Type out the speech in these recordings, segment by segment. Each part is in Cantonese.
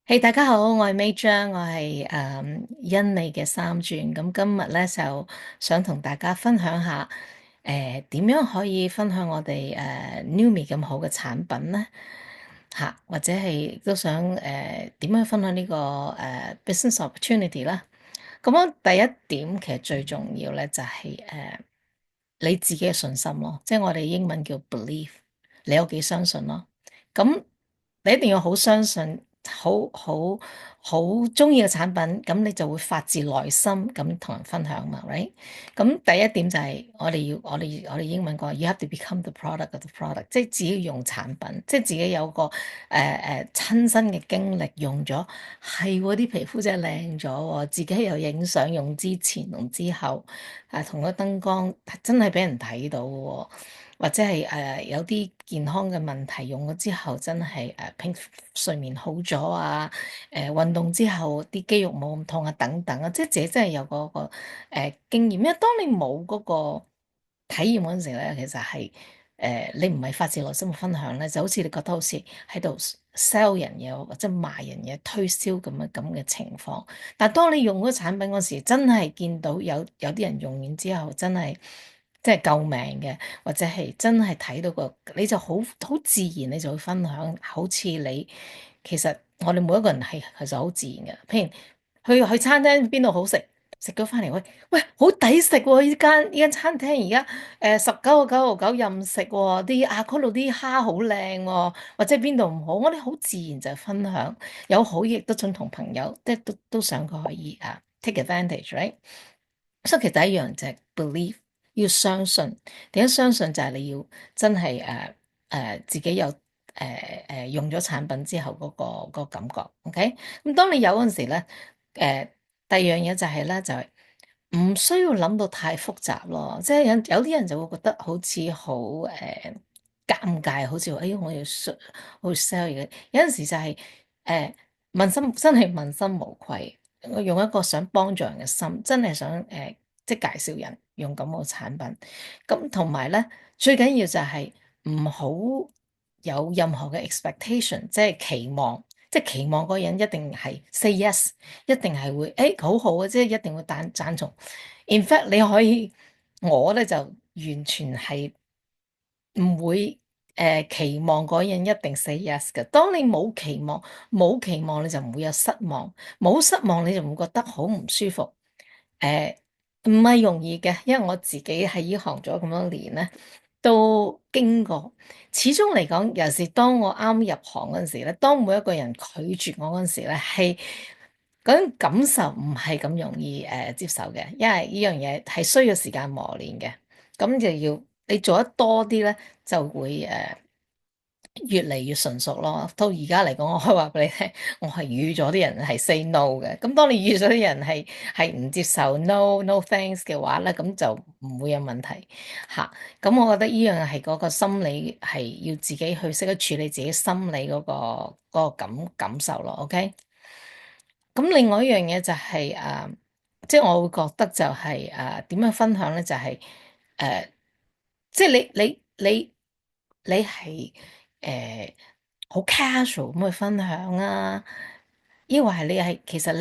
嘿，大家好，我係 May 張，我係欣美嘅三轉。咁今日咧就想同大家分享下點樣可以分享我哋Newme 咁好嘅產品咧嚇，或者係都想點樣分享呢個business opportunity 啦。咁樣第一點其實最重要咧就係你自己嘅信心咯，即係我哋英文叫 belief，你有幾相信咯？咁你一定要好相信，好中意嘅產品，咁你就會發自內心咁同人分享嘛，right？咁第一點就係我哋英文講，you have to become the product of the product，即係自己用產品，即係自己有個親身嘅經歷用咗，係喎啲皮膚真係靚咗喎，自己又影相用之前同之後，同個燈光真係俾人睇到喎。或者係有啲健康嘅問題用咗之後，真係睡眠好咗啊！運動之後啲肌肉冇咁痛啊，等等啊，即係自己真係有個經驗。因為當你冇嗰個體驗嗰陣時咧，其實係你唔係發自內心嘅分享咧，就好似你覺得好似喺度 sell 人嘢或者賣人嘢推銷咁嘅情況。但係當你用嗰個產品嗰時，真係見到有啲人用完之後，真係救命嘅。或者係真係睇到個，你就好自然，你就會分享。好似你其實我哋每一個人係其實好自然嘅。譬如去餐廳邊度好食，食咗翻嚟，喂好抵食喎！呢間餐廳而家19.99任食喎，嗰度啲蝦好靚喎，或者邊度唔好，我哋好自然就分享。有好亦都想同朋友，即係都想佢可以take advantage，right？所以其實第一樣就係 believe，要相信。點樣相信就係你要真係自己有用咗產品之後嗰個感覺，OK？咁當你有嗰陣時咧，第二樣嘢就係咧就係唔需要諗到太複雜咯。即係有啲人就會覺得好似好尷尬，好似話我要 sell 嘢。有陣時就係問心真係問心無愧。我用一個想幫助人嘅心，真係想即係介紹人用咁個產品。咁同埋咧，最緊要就係唔好有任何嘅 expectation，即係期望，即係期望嗰個人一定係 say yes，一定係會好好嘅，即係一定會贊同。In fact，你可以我咧就完全係唔會期望嗰人一定 say yes 嘅。當你冇期望你就唔會有失望，冇失望你就唔會覺得好唔舒服。誒唔係容易嘅，因為我自己喺呢行咗咁多年咧，都經過。始終嚟講，尤其是當我啱入行嗰陣時咧，當每一個人拒絕我嗰陣時咧，係嗰種感受唔係咁容易接受嘅，因為呢樣嘢係需要時間磨練嘅。咁就要你做得多啲咧，就會越嚟越純熟咯。到而家嚟講，我可以話俾你聽，我係預咗啲人係 say no 嘅。咁當你預咗啲人係唔接受 no thanks 嘅話咧，咁就唔會有問題嚇。咁我覺得呢樣係嗰個心理係要自己去識得處理自己心理嗰個感受咯。OK。咁另外一樣嘢就係即係我會覺得就係點樣分享咧，就係即係你係好 casual 咁去分享啊，抑或係其實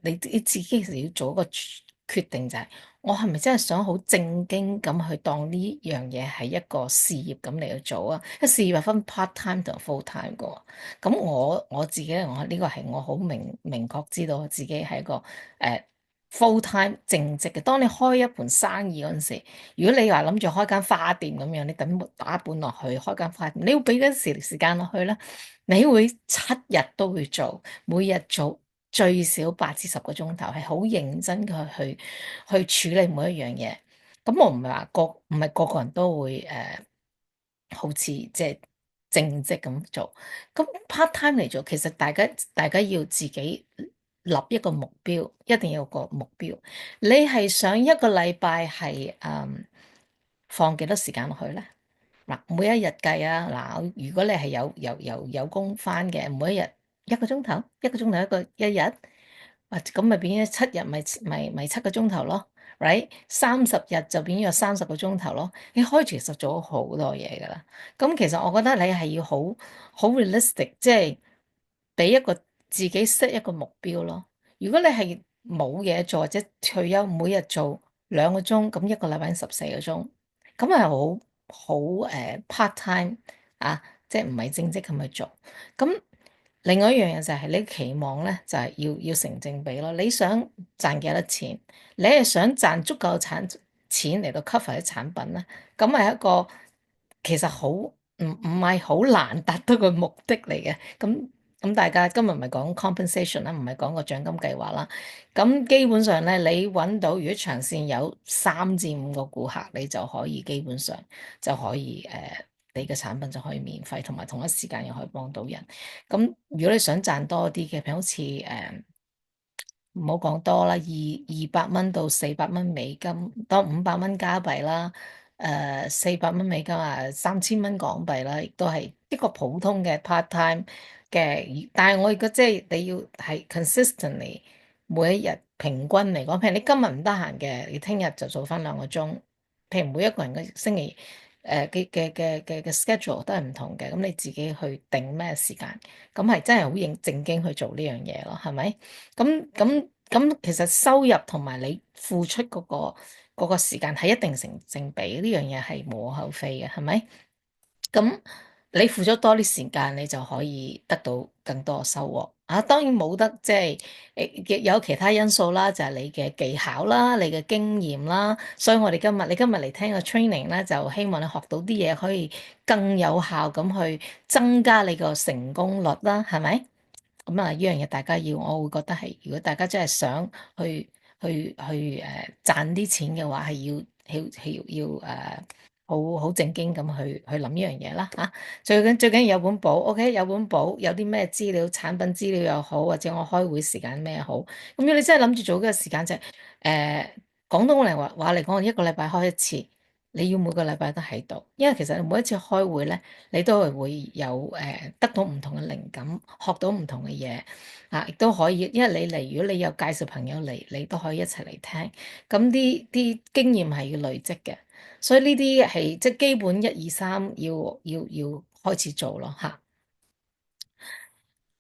你自己其實要做一個決定，就係我係咪真係想好正經咁去當呢樣嘢係一個事業咁嚟去做啊？因為事業係分 part time 同 full time 噶喎。咁我自己咧，我呢個係我好明確知道我自己係一個full time 正職嘅。當你開一盤生意嗰陣時，如果你話諗住開間花店咁樣，你等打本落去開間花店，你要俾嗰時間落去咧，你會7日都會做，每日做最少8至10個鐘頭，係好認真嘅去處理每一樣嘢。咁我唔係話唔係個個人都會好似即係正職咁做。咁 part time 嚟做，其實大家要自己立一個目標，一定要有個目標。你係想一個禮拜係放幾多時間落去咧？嗱，每一日計啊，嗱，如果你係有工返嘅，每一日1個鐘頭，一個鐘頭一日，或咁咪變咗7日，咪7個鐘頭咯，right？30日就變咗30個鐘頭咯。你開住其實做咗好多嘢噶啦。咁其實我覺得你係要好 realistic，即係俾一個自己 set 一個目標咯。如果你係冇嘢做或者退休，每日做2個鐘，咁一個禮拜14個鐘，咁係好 part time 啊，即係唔係正職咁去做。咁另外一樣嘢就係你期望咧，就係要成正比咯。你想賺幾多錢？你係想賺足夠錢嚟到 cover 啲產品咧？咁係一個其實唔係好難達到個目的嚟嘅。咁大家今日唔係講 compensation 啦，唔係講個獎金計劃啦。咁基本上咧，你揾到如果長線有3至5個顧客，你就可以基本上就可以你嘅產品就可以免費，同埋同一時間又可以幫到人。咁如果你想賺多啲嘅，譬如好似唔好講多啦，200蚊到400蚊美金，當500蚊加幣啦，400蚊美金啊，3000蚊港幣啦，亦都係一個普通嘅 part time 嘅。但係我而家即係你要係 consistently 每一日平均嚟講，譬如你今日唔得閒嘅，你聽日就做翻2個鐘。譬如每一個人嘅星期嘅 schedule 都係唔同嘅，咁你自己去定咩時間，咁係真係好認正經去做呢樣嘢咯，係咪？咁，其實收入同埋你付出嗰個時間係一定成正比，呢樣嘢係無可厚非嘅，係咪？咁你付咗多啲時間，你就可以得到更多嘅收穫啊！當然冇得即係有其他因素啦，就係你嘅技巧啦、你嘅經驗啦。所以我哋你今日嚟聽個 training 咧，就希望你學到啲嘢，可以更有效咁去增加你個成功率啦，係咪？咁啊，呢樣嘢大家要，我會覺得係，如果大家真係想去賺啲錢嘅話，係要好正經咁去諗呢樣嘢啦嚇。最緊要有本簿，OK，有本簿，有啲咩資料、產品資料又好，或者我開會時間咩好。咁如果你真係諗住做嗰個時間啫，廣東話嚟講，我一個禮拜開一次，你要每個禮拜都喺度，因為其實每一次開會咧，你都係會有得到唔同嘅靈感，學到唔同嘅嘢啊，亦都可以，因為你嚟，如果你有介紹朋友嚟，你都可以一齊嚟聽，咁啲經驗係要累積嘅，所以呢啲係即係基本1、2、3要開始做咯嚇。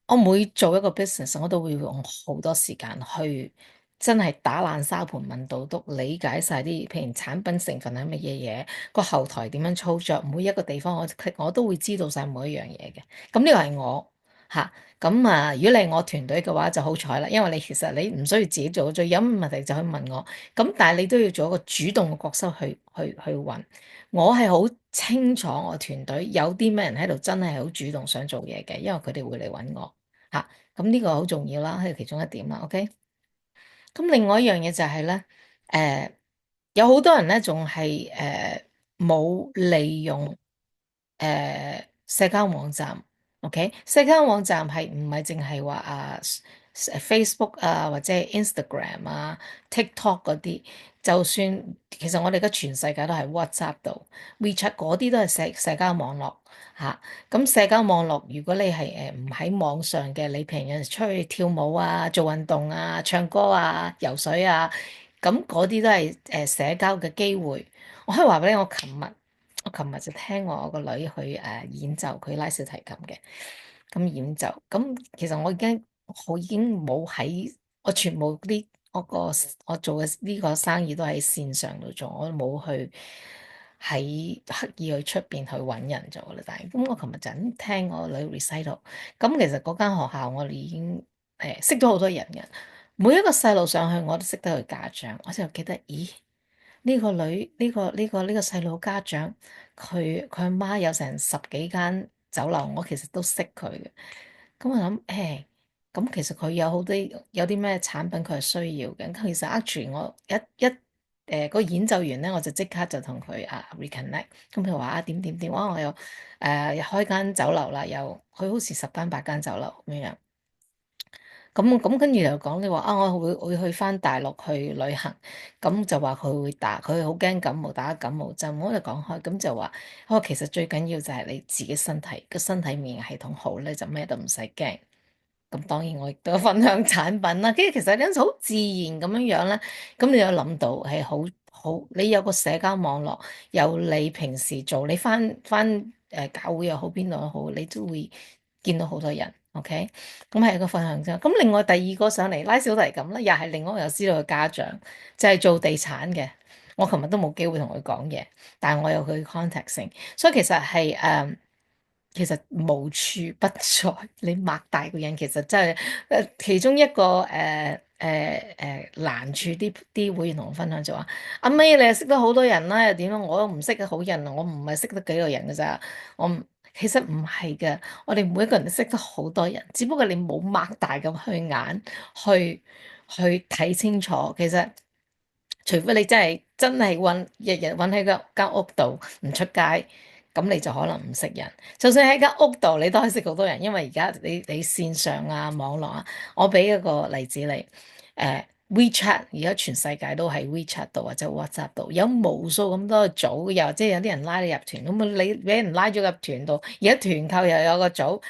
我每做一個 business，我都會用好多時間去真係打爛沙盤問到篤，理解晒啲譬如產品成分係乜嘢嘢，個後台點樣操作，每一個地方我都會知道晒每一樣嘢嘅。咁呢個係我嚇。咁啊，如果你係我團隊嘅話就好彩啦，因為你其實唔需要自己做，最有問題就去問我。咁但係你都要做一個主動嘅角色去揾。我係好清楚我團隊有啲咩人喺度真係好主動想做嘢嘅，因為佢哋會嚟揾我。嚇，咁呢個好重要啦，係其中一點啦，OK。咁另外一樣嘢就係咧，誒有好多人咧仲係冇利用社交網站，OK？社交網站係唔係淨係話Facebook 啊，或者係 Instagram 啊、TikTok 嗰啲，就算其實我哋而家全世界都係 WhatsApp 度、WeChat 嗰啲都係社交網絡嚇。咁社交網絡如果你係唔喺網上嘅，你平日出去跳舞啊、做運動啊、唱歌啊、游水啊，咁嗰啲都係社交嘅機會。我可以話俾你，我琴日就聽我個女去演奏，佢拉小提琴嘅。咁演奏，咁其實我已經冇喺我全部啲我做嘅呢個生意都喺線上度做，我冇去喺刻意去出邊去揾人做啦。但係咁，我琴日就咁聽我女 recital，咁其實嗰間學校我哋已經識咗好多人嘅，每一個細路上去我都識得佢家長，我就記得，咦？呢個女呢個細路家長，佢阿媽有成10幾間酒樓，我其實都識佢嘅。咁我諗，咁其實佢有啲咩產品佢係需要嘅。咁其實 actually 我個演奏完咧，我就即刻就同佢reconnect。咁佢話點點點，我又又開間酒樓啦，又佢好似10間8間酒樓咁樣。咁跟住又講你話我會去翻大陸去旅行，咁就話佢好驚感冒，打感冒針。我就講開，咁就話其實最緊要就係你自己身體免疫系統好咧，就咩都唔使驚。咁當然我亦都有分享產品啦，跟住其實有陣時好自然咁樣樣咧，咁你有諗到係好，你有個社交網絡，有你平時做，你翻教會又好，邊度都好，你都會。見到好多人，OK，咁係一個分享啫。咁另外第二個上嚟拉小提琴咧，又係另外一個有知道嘅家長，就係做地產嘅。我琴日都冇機會同佢講嘢，但係我有佢 contact 性，所以其實係其實無處不在。你擘大個人，其實真係其中一個難處，啲會員同我分享就話：阿 May 你係識得好多人啦，又點樣？我都唔識得好人，我唔係識得幾個人㗎咋。我唔其實唔係嘅，我哋每一個人都識得好多人，只不過你冇擘大咁去眼去睇清楚。其實除非你真係日日韞喺個間屋度唔出街，咁你就可能唔識人。就算喺間屋度，你都可以識好多人，因為而家你線上啊、網絡啊，我俾一個例子你，WeChat 而家全世界都喺 WeChat 度或者 WhatsApp 度，有無數咁多個組，又即係有啲人拉你入團，咁你俾人拉咗入團度，而家團購又有個組。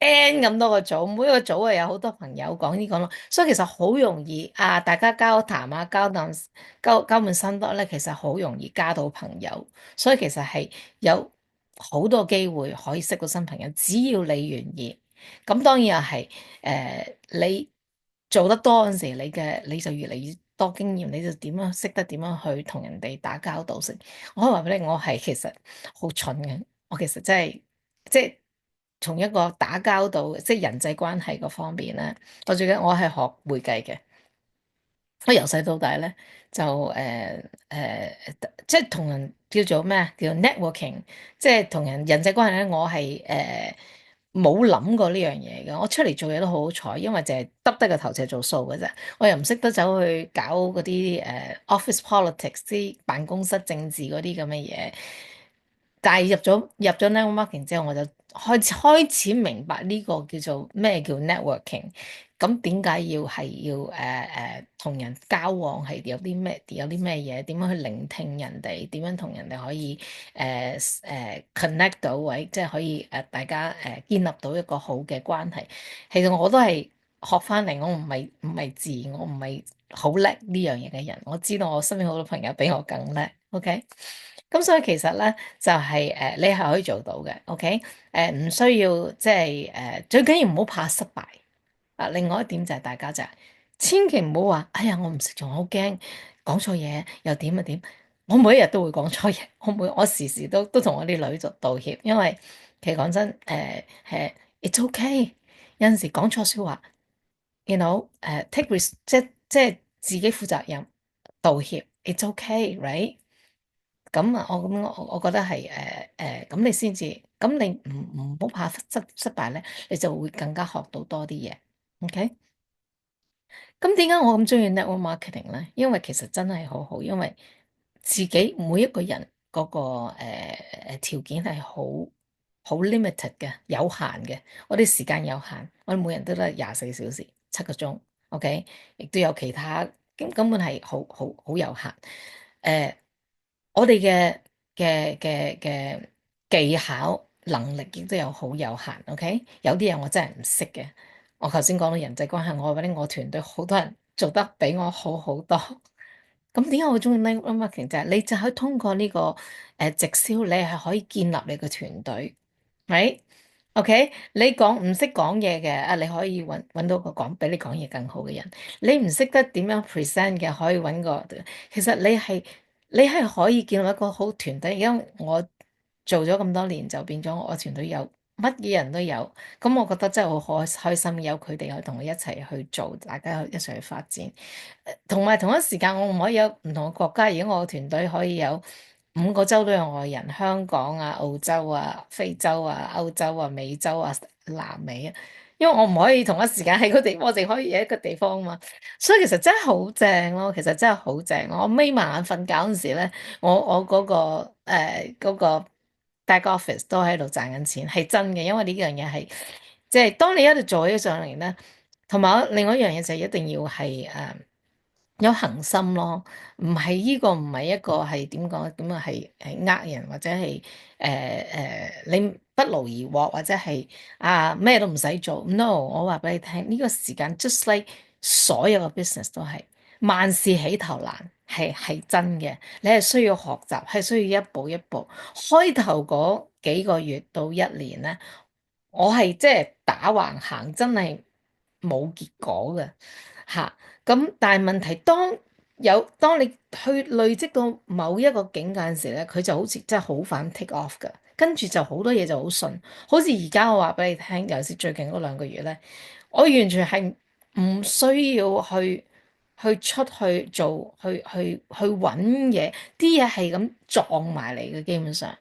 N 咁多個組，每一個組啊有好多朋友講呢講咯，所以其實好容易啊，大家交談啊，交換心得咧，其實好容易加到朋友，所以其實係有好多機會可以識到新朋友，只要你願意。咁當然又係你做得多嗰陣時，你就越嚟越多經驗，你就識得點樣去同人哋打交道先。我可以話俾你，我係其實好蠢嘅，我其實真係即係。從一個打交道，即係人際關係嗰方面咧，我最緊我係學會計嘅。我由細到大咧就即係同人叫做咩啊？叫做 networking，即係同人際關係咧，我係冇諗過呢樣嘢嘅。我出嚟做嘢都好好彩，因為淨係耷低個頭就係做數嘅啫。我又唔識得走去搞嗰啲office politics，啲辦公室政治嗰啲咁嘅嘢。但係入咗 network marketing 之後，我就開始明白呢個叫做咩叫 networking。咁點解要同人交往係有啲咩嘢？點樣去聆聽人哋？點樣同人哋可以connect 到位？即係可以大家建立到一個好嘅關係。其實我都係學翻嚟，我唔係自我唔係好叻呢樣嘢嘅人。我知道我身邊好多朋友比我更叻。OK。咁所以其實咧就係你係可以做到嘅，OK？唔需要即係最緊要唔好怕失敗。啊，另外一點就係大家就係千祈唔好話，哎呀我唔識做，我好驚講錯嘢又點啊點。我每一日都會講錯嘢，我時時都同我啲女做道歉，因為其實講真it's okay。有陣時講錯説話，you know take risk 即係自己負責任道歉，it's okay，right？咁啊，我覺得係咁你先至，咁你唔好怕失敗咧，你就會更加學到多啲嘢。OK，咁點解我咁中意 network marketing 咧？因為其實真係好好，因為自己每一個人嗰個條件係好 limited 嘅，有限嘅。我哋時間有限，我哋每人都得24小時7個鐘。OK，亦都有其他，根本係好有限。誒、我哋嘅技巧能力亦都有好有限，OK？有啲嘢我真係唔識嘅。我頭先講到人際關係，我覺得我團隊好多人做得比我好好多。咁點解我中意 network marketing 就係你就可以通過呢個直銷，你係可以建立你個團隊，right？OK？你唔識講嘢嘅啊，你可以揾到個比你講嘢更好嘅人。你唔識得點樣 present 嘅，可以揾個。其實你係可以建立一個好團隊。而家我做咗咁多年，就變咗我團隊有乜嘢人都有。咁我覺得真係好開心，有佢哋可以同我一齊去做，大家一齊去發展。同埋同一時間，我唔可以有唔同嘅國家。而家我嘅團隊可以有5個州都有外人，香港啊、澳洲啊、非洲啊、歐洲啊、美洲啊、南美啊。因為我唔可以同一時間喺個地方，我淨可以喺一個地方嘛。所以其實真係好正咯，其實真係好正。我眯埋眼瞓覺嗰陣時咧，我嗰個 back office 都喺度賺緊錢，係真嘅。因為呢樣嘢係即係當你一路做起上嚟咧，同埋另外一樣嘢就係一定要係有恒心咯。唔係一個係點講點啊，係呃人或者係你不勞而獲，或者係咩都唔使做。No，我話俾你聽，呢個時間 just like 所有嘅 business 都係萬事起頭難，係真嘅。你係需要學習，係需要一步一步。開頭嗰幾個月到1年咧。我係即係打橫行，真係冇結果嘅嚇。咁但係問題當你去累積到某一個境界嘅時咧，佢就好似真係好快 take off 㗎，跟住就好多嘢就好順。好似而家我話俾你聽，尤其是最近嗰2個月咧，我完全係唔需要去出去做去揾嘢，啲嘢係咁撞埋嚟嘅，基本上。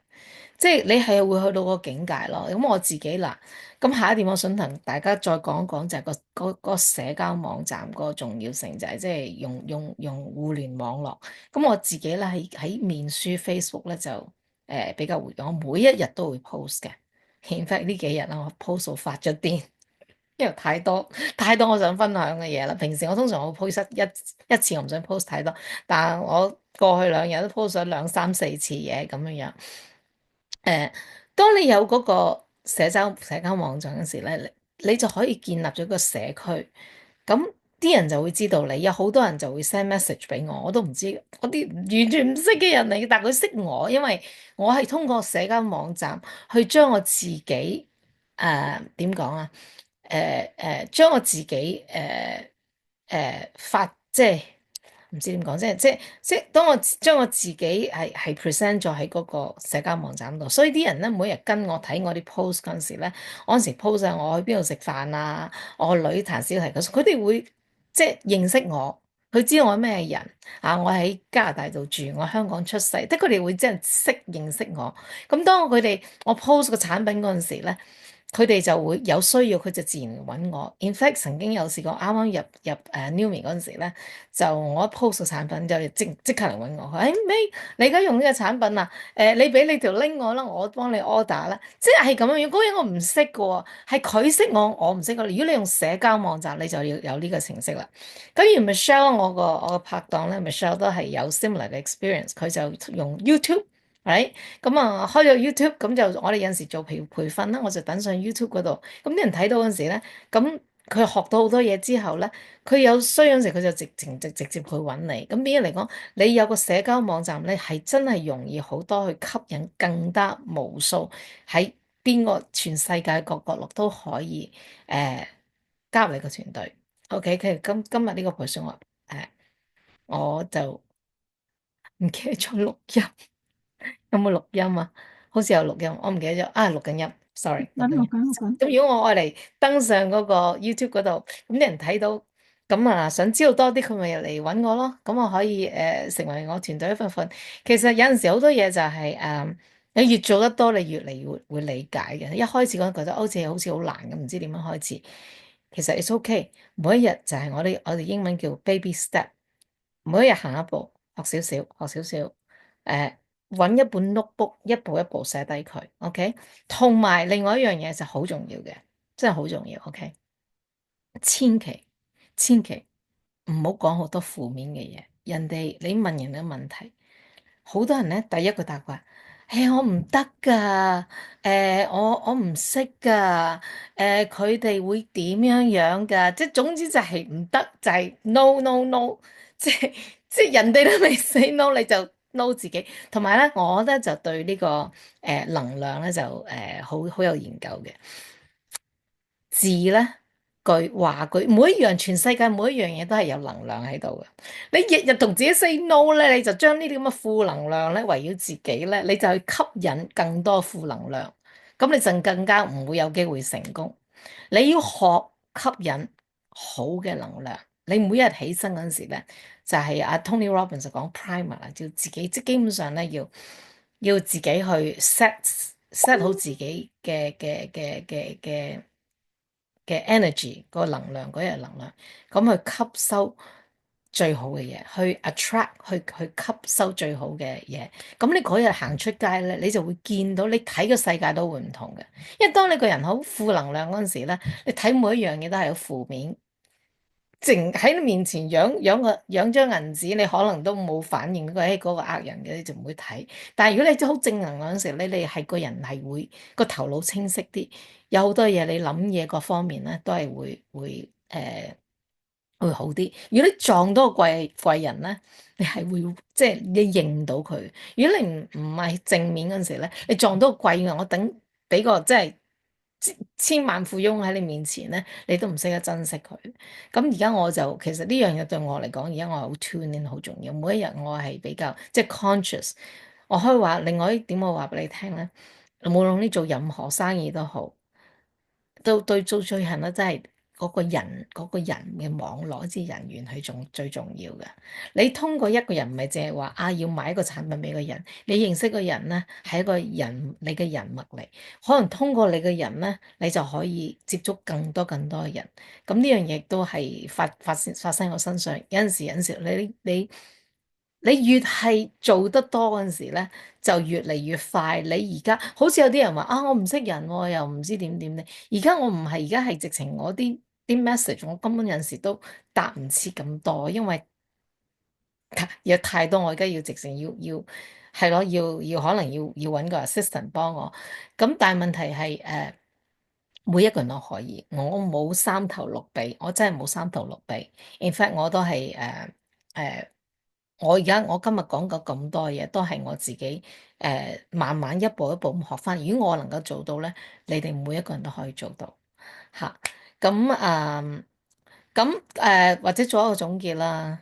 即係你係會去到個境界咯。咁我自己嗱，咁下一點我想同大家再講一講就係個社交網站個重要性，就係即係用互聯網絡。咁我自己咧喺面書 Facebook 咧就比較活躍，我每一日都會 post 嘅。in fact 呢幾日啦，我 post 到發咗癲，因為太多我想分享嘅嘢啦。平時我通常我 post 一次，我唔想 post 太多，但係我過去2日都 post 咗2、3、4次嘢咁樣樣。誒，當你有嗰個社交網站嗰時咧，你就可以建立咗個社區，咁啲人就會知道你，有好多人就會 send message 俾我，我都唔知嗰啲完全唔識嘅人嚟嘅，但係佢識我，因為我係通過社交網站去將我自己點講啊？將我自己發即係。唔知點講，即係當我將我自己係 present 咗喺嗰個社交網站度，所以啲人咧每日跟我睇我啲 post 嗰陣時咧，我嗰時 post 啊，我去邊度食飯啊，我個女彈小提琴，佢哋會即係認識我，佢知道我係咩人啊，我喺加拿大度住，我香港出世，即係佢哋會即係認識我。咁當我 post 個產品嗰陣時咧。佢哋就會有需要，佢就自然揾我。In fact，曾經有試過啱啱入Newme 嗰陣時咧，就我一 post 個產品就即刻嚟揾我。佢話：誒 May，你而家用呢個產品啊？你俾你條 link 我啦，我幫你 order 啦。即係咁樣樣。嗰人我唔識嘅喎，係佢識我，我唔識佢。如果你用社交網站，你就要有呢個程式啦。咁而 Michelle，我個拍檔咧，Michelle 都係有 similar 嘅 experience，佢就用 YouTube。right 咁啊，開咗 YouTube，咁就我哋有陣時做培訓啦，我就等上 YouTube 嗰度，咁啲人睇到嗰陣時咧，咁佢學到好多嘢之後咧，佢有需要嗰陣時，佢就直接去揾你。咁變咗嚟講，你有個社交網站咧，係真係容易好多去吸引更加無數喺邊個全世界各角落都可以加入你個團隊。OK，今日呢個培訓我就唔記得咗錄音。有冇錄音啊？好似有錄音，我唔記得咗啊！錄緊音，sorry，錄緊音。錄緊。咁如果我愛嚟登上嗰個 YouTube 嗰度，咁啲人睇到，咁啊想知道多啲，佢咪嚟揾我咯。咁我可以成為我團隊一份份。其實有陣時好多嘢就係你越做得多，你越嚟越會理解嘅。一開始嗰陣覺得好似好難咁，唔知點樣開始。其實 it's OK，每一日就係我哋英文叫 baby step，每一日行一步，學少少，學少少。誒。揾一本 notebook，一步一步寫低佢，OK。同埋另外一樣嘢就好重要嘅，真係好重要，OK。千祈唔好講好多負面嘅嘢。你問人嘅問題，好多人咧第一個答話，我唔得㗎，我唔識㗎，佢哋會點樣樣㗎？即係總之就係唔得，就係 no no no，即係即係人哋都未 say no，你就 no 自己。同埋咧，我咧就對呢個能量咧就好有研究嘅。字咧句，每一樣全世界每一樣嘢都係有能量喺度嘅。你日日同自己 say no 咧，你就將呢啲咁嘅負能量咧圍繞自己咧，你就去吸引更多負能量，咁你就更加唔會有機會成功。你要學吸引好嘅能量。你每一日起身嗰陣時咧，就係阿 Tony Robbins 就講 primer 啦，就自己即係基本上咧要自己去 set 好自己嘅 energy 個能量，嗰日能量，咁去吸收最好嘅嘢，去 attract 去吸收最好嘅嘢。咁你嗰日行出街咧，你就會見到，你睇個世界都會唔同嘅。因為當你個人好負能量嗰陣時咧，你睇每一樣嘢都係有負面。淨喺你面前養張銀紙，你可能都冇反應，嗰個呃人嘅，你就唔會睇。但係如果你真係好正能量嗰時，你係個人係會個頭腦清晰啲，有好多嘢你諗嘢各方面咧都係會好啲。如果你撞到個貴人咧，你係會即係你認到佢。如果你唔係正面嗰陣時咧，你撞到個貴人，我等俾個即係。千萬富翁喺你面前咧，你都唔識得珍惜佢。咁而家我就其實呢樣嘢對我嚟講，而家我係好 tune in 好重要。每一日我係比較即係 conscious。我可以話另外一點，我話俾你聽咧，無論你做任何生意都好。到對做最後咧，真係嗰個人嘅網絡之人緣係最重要嘅。你通過一個人唔係淨係話要買一個產品俾個人，你認識個人咧係一個人你嘅人脈嚟，可能通過你嘅人咧，你就可以接觸更多嘅人。咁呢樣嘢都係發生喺我身上。有陣時你越係做得多嗰陣時咧，就越嚟越快。你而家好似有啲人話我唔識人喎，又唔知點點咧。而家我唔係，而家係直情我啲 message，我根本有陣時都答唔切咁多，因為有太多，我而家要直情要係咯，要可能要揾個 assistant 幫我。咁但係問題係每一個人都可以，我冇三頭六臂，我真係冇三頭六臂。In fact，我都係我今日講過咁多嘢，都係我自己慢慢一步一步咁學翻。如果我能夠做到咧，你哋每一個人都可以做到嚇。咁或者做一個總結啦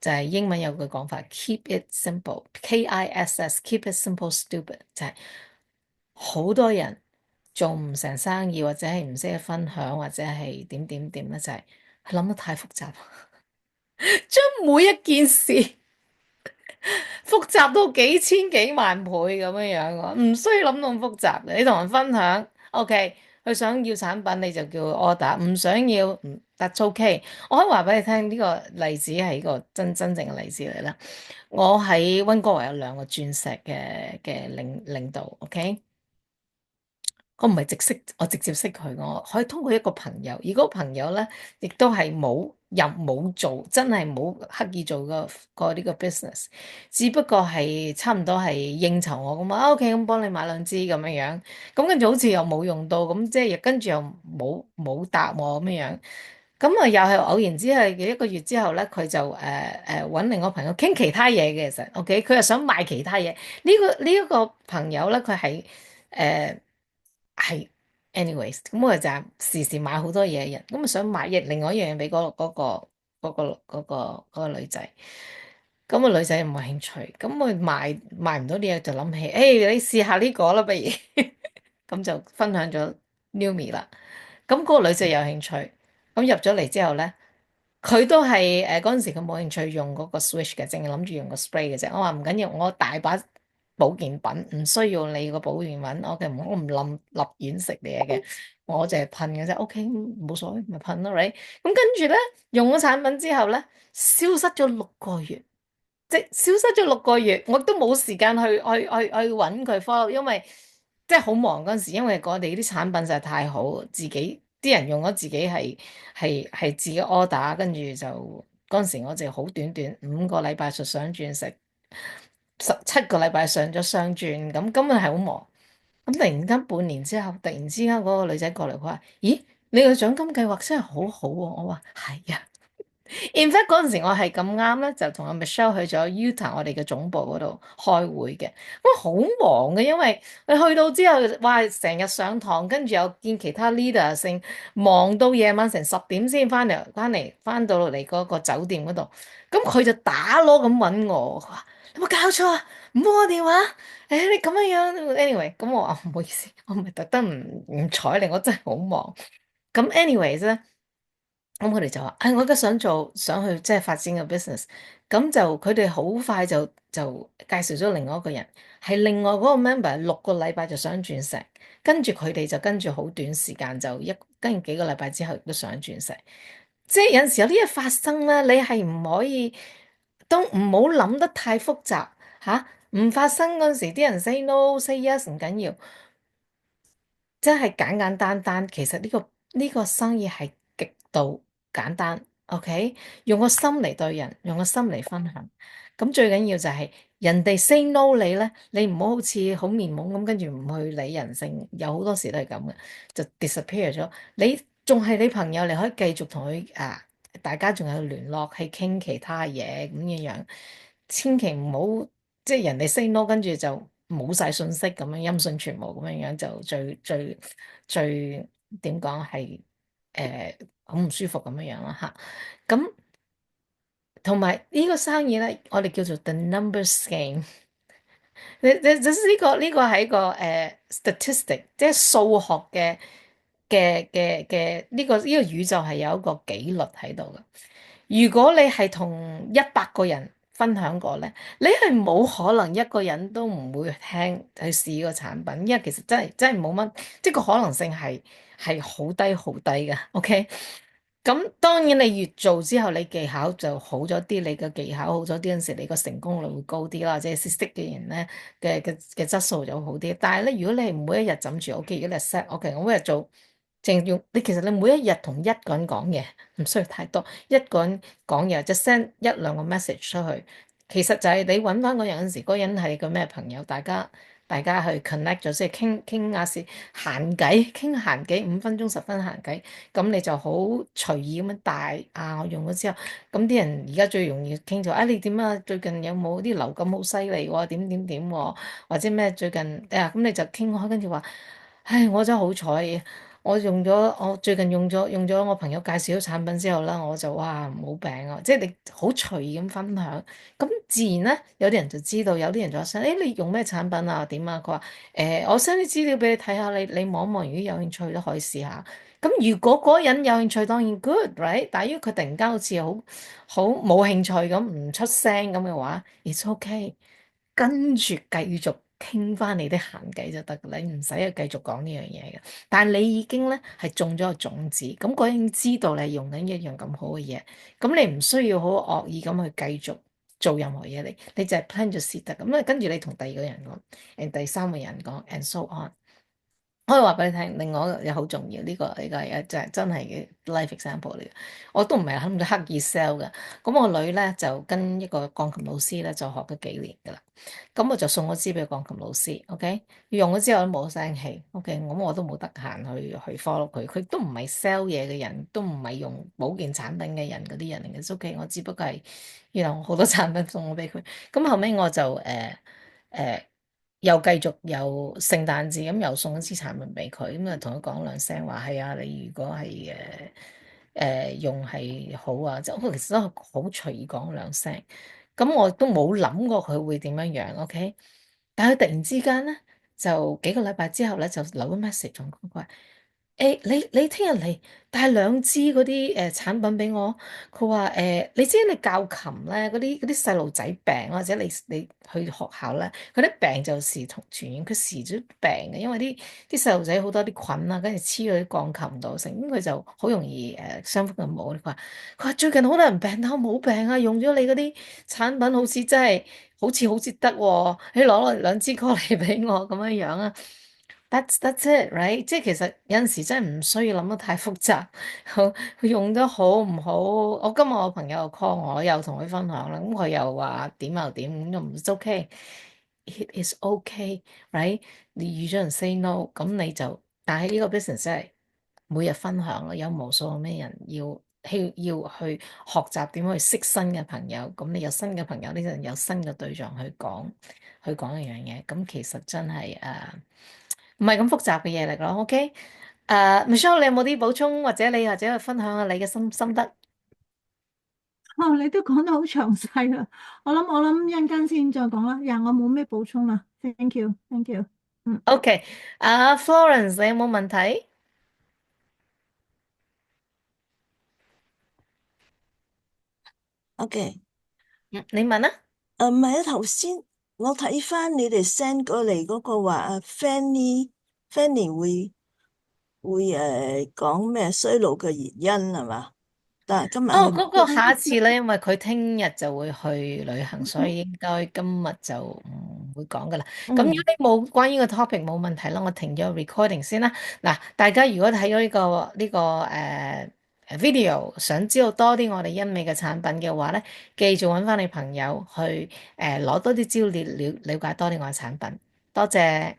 就係英文有句講法，keep it simple，KISS，keep it simple stupid，就係好多人做唔成生意或者係唔識得分享或者係點點點咧，就係諗得太複雜，將每一件事。複雜到幾千幾萬倍咁樣樣喎，唔需要諗到咁複雜嘅。你同人分享，OK，佢想要產品你就叫佢 order，唔想要唔得 OK。我可以話俾你聽，呢個例子係一個真正嘅例子嚟啦。我喺溫哥華有兩個鑽石嘅領導，OK。我唔係直接識佢，我可以通過一個朋友，而嗰個朋友咧，亦都係冇做，真係冇刻意做個呢個 business，只不過係差唔多係應酬我咁啊，OK，咁幫你買兩支咁樣樣，咁跟住好似又冇用到，咁即係跟住又冇答我咁樣樣，咁啊又係偶然之係嘅一個月之後咧，佢就揾另外一個朋友傾其他嘢嘅，其實 OK，佢又想賣其他嘢，呢一個朋友咧，佢係係，anyways，咁我就時時買好多嘢嘅人，咁啊想買另外一樣嘢俾嗰個女仔，咁個女仔唔冇興趣，咁我賣唔到啲嘢就諗起，你試下呢個啦，不如，咁就分享咗 Numi 啦，咁嗰個女仔有興趣，咁入咗嚟之後咧。佢都係嗰陣時佢冇興趣用嗰個 switch 嘅，淨係諗住用個 spray 嘅啫。我話唔緊要，我大把保健品，唔需要你個保健品。我唔立亂食嘢嘅，我淨係噴嘅啫。OK，冇所謂，咪噴咯，你。咁跟住咧，用咗產品之後咧，消失咗6個月。即係消失咗6個月，我都冇時間去揾佢 follow，因為即係好忙嗰陣時，因為我哋啲產品實在太好，自己啲人用咗自己係自己 order，跟住就嗰陣時我就好短5個禮拜就上鑽石，17個禮拜上咗雙鑽，咁根本係好忙。咁突然間半年之後，突然之間嗰個女仔過嚟，佢話：咦，你個獎金計劃真係好好喎！我話係啊。In fact 嗰陣時我係咁啱咧，就同阿 Michelle 去咗 Utah 我哋嘅總部嗰度開會嘅。哇，好忙嘅，因為你去到之後，哇，成日上堂，跟住又見其他 leader 性，忙到夜晚成10點先翻到嚟嗰個酒店嗰度。咁佢就打攞咁揾我，佢話：有冇搞錯啊？唔好我電話？你咁樣樣，anyway，咁我話唔好意思，我唔係特登唔睬你，我真係好忙。咁 anyways 咧。咁佢哋就話：我而家想去即係發展個 business，咁就佢哋好快就介紹咗另外一個人，係另外嗰個 member 6個禮拜就上鑽石，跟住佢哋就跟住好短時間就跟住幾個禮拜之後都上鑽石。即係有陣時有啲嘢發生咧，你係唔可以都唔好諗得太複雜吓，唔發生嗰陣時，啲人 say no say yes 唔緊要。真係簡簡單單，其實呢個生意係極度簡單，OK？用個心嚟對人，用個心嚟分享。咁最緊要就係人哋 say no 你咧，你唔好好似好面懵咁，跟住唔去理人性。有好多時都係咁嘅，就 disappear 咗。你仲係你朋友，你可以繼續同佢大家仲有聯絡，去傾其他嘢咁樣樣。千祈唔好即係人哋 say no，跟住就冇晒信息咁樣音訊全無咁樣樣就最點講係好唔舒服咁樣樣啦嚇。咁同埋呢個生意咧，我哋叫做 the numbers game。呢個係一個statistic，即係數學嘅呢個宇宙係有一個紀律喺度嘅。如果你係同100個人分享過咧，你係冇可能一個人都唔會聽去試個產品，因為其實真係冇乜，即係個可能性係好低好低嘅。OK。咁當然你越做之後，你技巧就好咗啲，你嘅技巧好咗啲嗰陣時，你個成功率會高啲啦，即係識嘅人咧嘅質素就會好啲。但係咧，如果你係每一日枕住，OK，如果你 set，OK，我每日做，淨用你其實你每一日同一個人講嘢，唔需要太多，一個人講嘢就 send 1兩個 message 出去，其實就係你揾翻嗰人嗰陣時，嗰人係你個咩朋友，大家去 connect 咗，即係傾下事閒偈，傾閒偈5分鐘10分閒偈，咁你就好隨意咁樣帶啊！我用咗之後，咁啲人而家最容易傾就啊，你點啊？最近有冇啲流感好犀利喎？點點點喎？或者咩最近咁你就傾開，跟住話，唉，我真係好彩，我最近用咗我朋友介紹咗產品之後啦，我就哇冇病啊！即係你好隨意咁分享，咁自然咧，有啲人就知道，有啲人就話誒你用咩產品啊？點啊？佢話我 send 啲資料俾你睇下，你望一望，如果有興趣都可以試下。咁如果嗰個人有興趣，當然 good，right？但係如果佢突然間好似好冇興趣咁，唔出聲咁嘅話，it's okay。跟住繼續傾翻你啲閒偈就得㗎啦，你唔使去繼續講呢樣嘢嘅。但係你已經咧係種咗個種子，咁嗰人知道你係用緊一樣咁好嘅嘢，咁你唔需要好惡意咁去繼續做任何嘢嚟，你就係 plant 咗 seed 得咁咧，跟住你同第二個人講，第三個人講，and so on。可以話俾你聽，另外一個嘢好重要，呢個係真係嘅 life example 嚟嘅。我都唔係諗住刻意 sell 嘅。咁我女咧就跟一個鋼琴老師咧就學咗幾年㗎啦。咁我就送咗支俾鋼琴老師，OK，用咗之後都冇聲氣，OK，咁我都冇得閒去 follow 佢。佢都唔係 sell 嘢嘅人，都唔係用保健產品嘅人嗰啲人嚟嘅，OK，我只不過係好多產品送咗俾佢。咁後尾我就誒又繼續有聖誕節咁又送一支產品俾佢，咁啊同佢講兩聲話係啊，你如果係用係好啊，即係我其實都好隨意講兩聲，咁我都冇諗過佢會點樣樣，OK？但係佢突然之間咧，就幾個禮拜之後咧，就留咗 message 同我講。你聽日嚟帶2支嗰啲產品俾我。佢話你知你教琴咧嗰啲細路仔病，或者你去學校咧，佢啲病就時同傳染，佢時咗病嘅，因為啲細路仔好多啲菌啊，跟住黐咗啲鋼琴度成，咁佢就好容易傷風感冒。佢話最近好多人病，但我冇病啊，用咗你嗰啲產品好似真係好似得喎，你攞2支過嚟俾我咁樣樣啊！That's it, right？即係其實有陣時真係唔需要諗得太複雜，好佢用得好唔好？我今日朋友又 call 我，又同佢分享啦，咁佢又話點又點，咁又唔 OK，it is OK，right？你預咗人 say no，咁你就，但係呢個 business 真係每日分享咯，有無數咁嘅人要去學習點樣去識新嘅朋友，咁你有新嘅朋友，呢陣有新嘅對象去講一樣嘢，咁其實真係唔係咁複雜嘅嘢嚟咯，OK？Michelle，你有冇啲補充，或者去分享下你嘅心得？哦，你都講得好詳細啦。我諗一陣間先再講啦。呀，我冇咩補充啦。Thank you，thank you。嗯 OK，Florence，你有冇問題？OK，嗯，你問啊。唔係啊，頭先我睇翻你哋 send 過嚟嗰個話啊，Fanny 會講咩衰老嘅原因係嘛？但係今日哦，係嗰個下一次咧，因為佢聽日就會去旅行，所以應該今日就唔會講噶啦。咁如果嗯你冇關於個 topic 冇問題啦，我停咗 recording 先啦。嗱，大家如果睇咗呢個video，想知道多啲我哋欣美嘅產品嘅話咧，記住揾翻你朋友去攞多啲資料了解多啲我嘅產品。多謝。